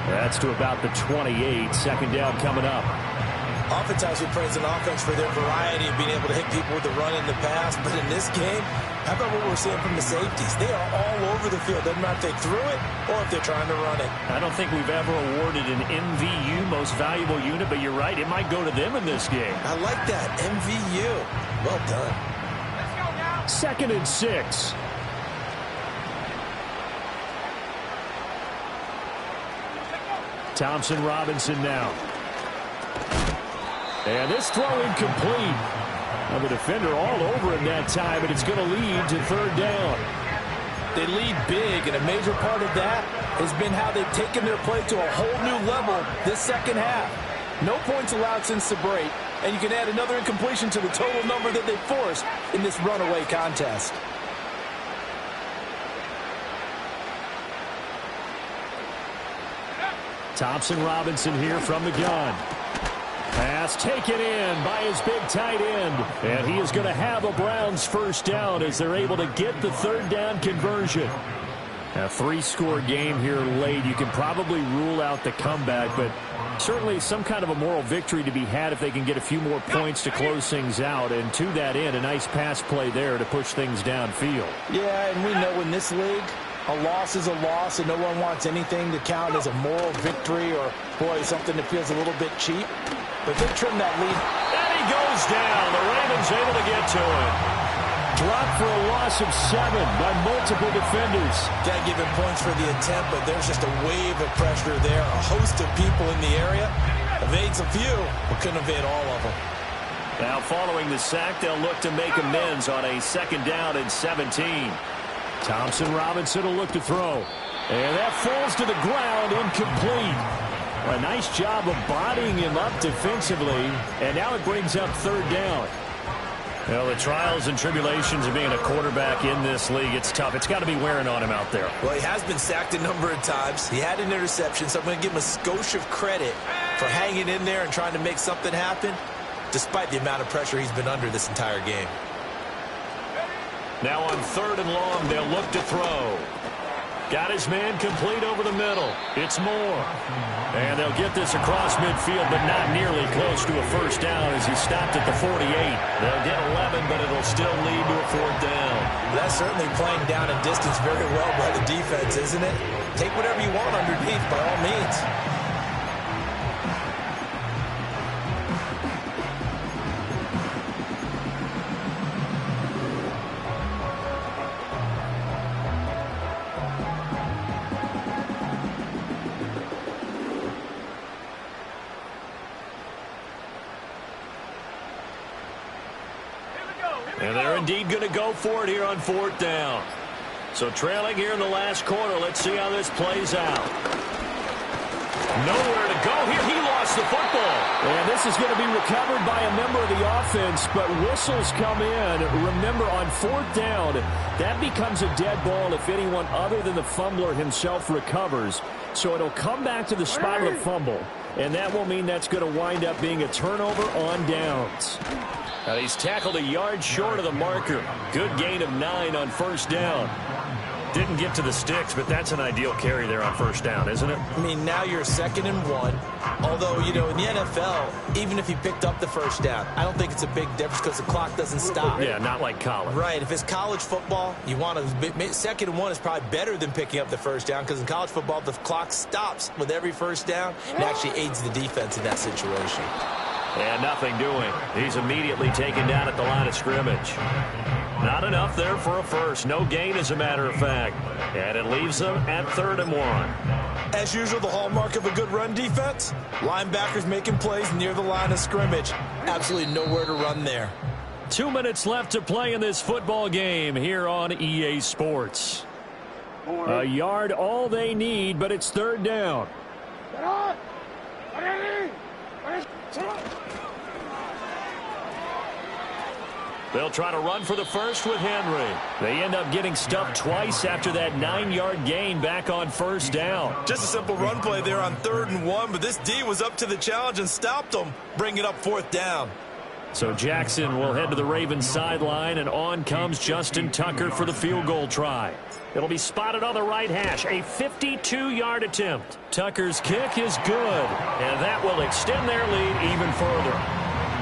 That's to about the 28. Second down coming up. Oftentimes we praise an offense for their variety of being able to hit people with the run in the pass, but in this game, how about what we're seeing from the safeties? They are all over the field. Doesn't matter if they threw it or if they're trying to run it. I don't think we've ever awarded an MVU, most valuable unit, but you're right, it might go to them in this game. I like that, MVU. Well done. Let's go now. 2nd and 6. Thompson Robinson now. And this throw incomplete. Well, the defender all over him that time, and it's going to lead to 3rd down. They lead big, and a major part of that has been how they've taken their play to a whole new level this second half. No points allowed since the break, and you can add another incompletion to the total number that they forced in this runaway contest. Thompson Robinson here from the gun. Pass taken in by his big tight end. And he is going to have a Browns first down as they're able to get the 3rd down conversion. A 3-score game here late. You can probably rule out the comeback, but certainly some kind of a moral victory to be had if they can get a few more points to close things out. And to that end, a nice pass play there to push things downfield. Yeah, and we know in this league, a loss is a loss, and no one wants anything to count as a moral victory or, boy, something that feels a little bit cheap. But they trim that lead. And he goes down. The Ravens able to get to him. Dropped for a loss of 7 by multiple defenders. Got to give him points for the attempt, but there's just a wave of pressure there. A host of people in the area. Evades a few, but couldn't evade all of them. Now following the sack, they'll look to make amends on a 2nd down and 17. Thompson Robinson will look to throw. And that falls to the ground, incomplete. A nice job of bodying him up defensively, and now it brings up 3rd down. Well, the trials and tribulations of being a quarterback in this league, it's tough. It's got to be wearing on him out there. Well, he has been sacked a number of times. He had an interception, so I'm going to give him a skosh of credit for hanging in there and trying to make something happen, despite the amount of pressure he's been under this entire game. Now on 3rd and long, they'll look to throw. Got his man complete over the middle. It's Moore. And they'll get this across midfield, but not nearly close to a first down as he stopped at the 48. They'll get 11, but it'll still lead to a 4th down. That's certainly playing down and distance very well by the defense, isn't it? Take whatever you want underneath, by all means. And they're indeed going to go for it here on 4th down. So trailing here in the last quarter. Let's see how this plays out. Nowhere to go here. He lost the football. And this is going to be recovered by a member of the offense, but whistles come in. Remember, on 4th down, that becomes a dead ball if anyone other than the fumbler himself recovers. So it'll come back to the spot of the fumble, and that will mean that's going to wind up being a turnover on downs. Now he's tackled a yard short of the marker. Good gain of 9 on 1st down. Didn't get to the sticks, but that's an ideal carry there on first down, isn't it? I mean, now you're 2nd and 1. Although, you know, in the NFL, even if you picked up the first down, I don't think it's a big difference because the clock doesn't stop. Yeah, not like college. Right. If it's college football, you want to 2nd and 1 is probably better than picking up the first down because in college football, the clock stops with every first down and actually aids the defense in that situation. And nothing doing. He's immediately taken down at the line of scrimmage. Not enough there for a first. No gain, as a matter of fact. And it leaves them at 3rd and 1. As usual, the hallmark of a good run defense, linebackers making plays near the line of scrimmage. Absolutely nowhere to run there. 2 minutes left to play in this football game here on EA Sports. A yard all they need, but it's 3rd down. They'll try to run for the first with Henry. They end up getting stuffed twice after that 9-yard gain back on first down. Just a simple run play there on 3rd and 1, but this D was up to the challenge and stopped them, bringing up 4th down. So Jackson will head to the Ravens sideline, and on comes Justin Tucker for the field goal try. It'll be spotted on the right hash, a 52-yard attempt. Tucker's kick is good, and that will extend their lead even further.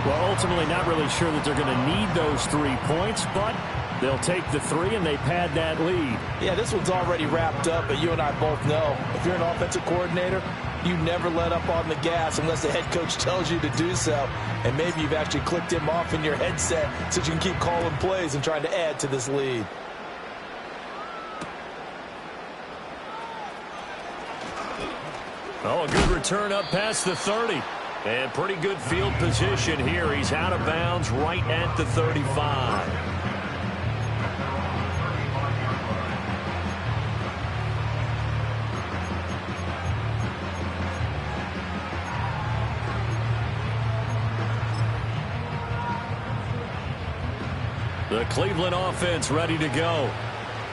Well, ultimately not really sure that they're going to need those 3 points, but they'll take the 3 and they pad that lead. Yeah, this one's already wrapped up, but you and I both know if you're an offensive coordinator, you never let up on the gas unless the head coach tells you to do so. And maybe you've actually clicked him off in your headset so you can keep calling plays and trying to add to this lead. Oh, a good return up past the 30. And pretty good field position here. He's out of bounds right at the 35. The Cleveland offense ready to go.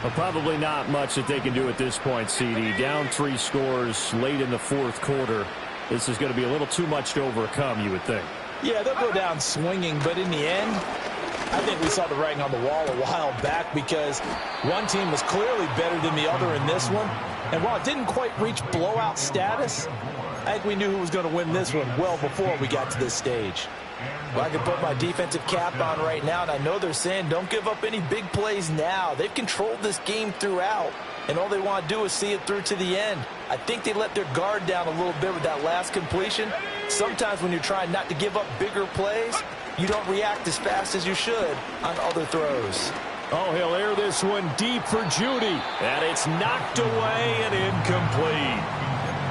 Well, probably not much that they can do at this point, CD. Down 3 scores late in the 4th quarter. This is going to be a little too much to overcome, you would think. Yeah, they'll go down swinging, but in the end, I think we saw the writing on the wall a while back because one team was clearly better than the other in this one. And while it didn't quite reach blowout status, I think we knew who was going to win this one well before we got to this stage. Well, I can put my defensive cap on right now, and I know they're saying don't give up any big plays now. They've controlled this game throughout, and all they want to do is see it through to the end. I think they let their guard down a little bit with that last completion. Sometimes when you're trying not to give up bigger plays, you don't react as fast as you should on other throws. Oh, he'll air this one deep for Judy, and it's knocked away and incomplete.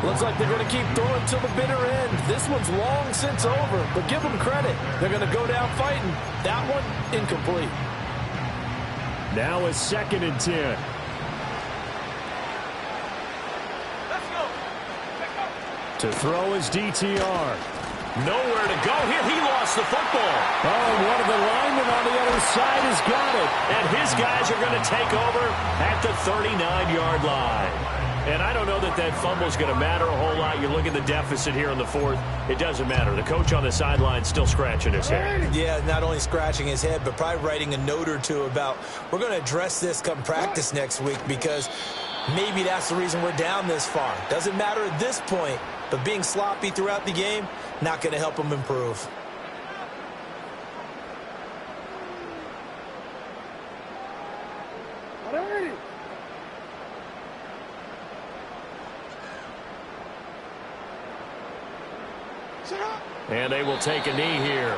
Looks like they're going to keep throwing till the bitter end. This one's long since over, but give them credit. They're going to go down fighting. That one, incomplete. Now a 2nd and 10. To throw is DTR. Nowhere to go here. He lost the football. Oh, and one of the linemen on the other side has got it. And his guys are going to take over at the 39-yard line. And I don't know that that fumble is going to matter a whole lot. You look at the deficit here in the 4th. It doesn't matter. The coach on the sideline still scratching his head. Yeah, not only scratching his head, but probably writing a note or two about we're going to address this come practice next week because maybe that's the reason we're down this far. Doesn't matter at this point, but being sloppy throughout the game, not going to help them improve. And they will take a knee here.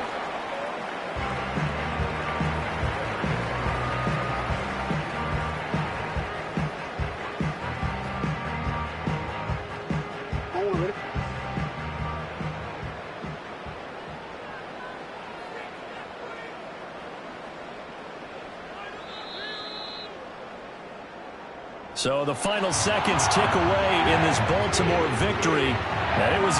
So the final seconds tick away in this Baltimore victory. And it was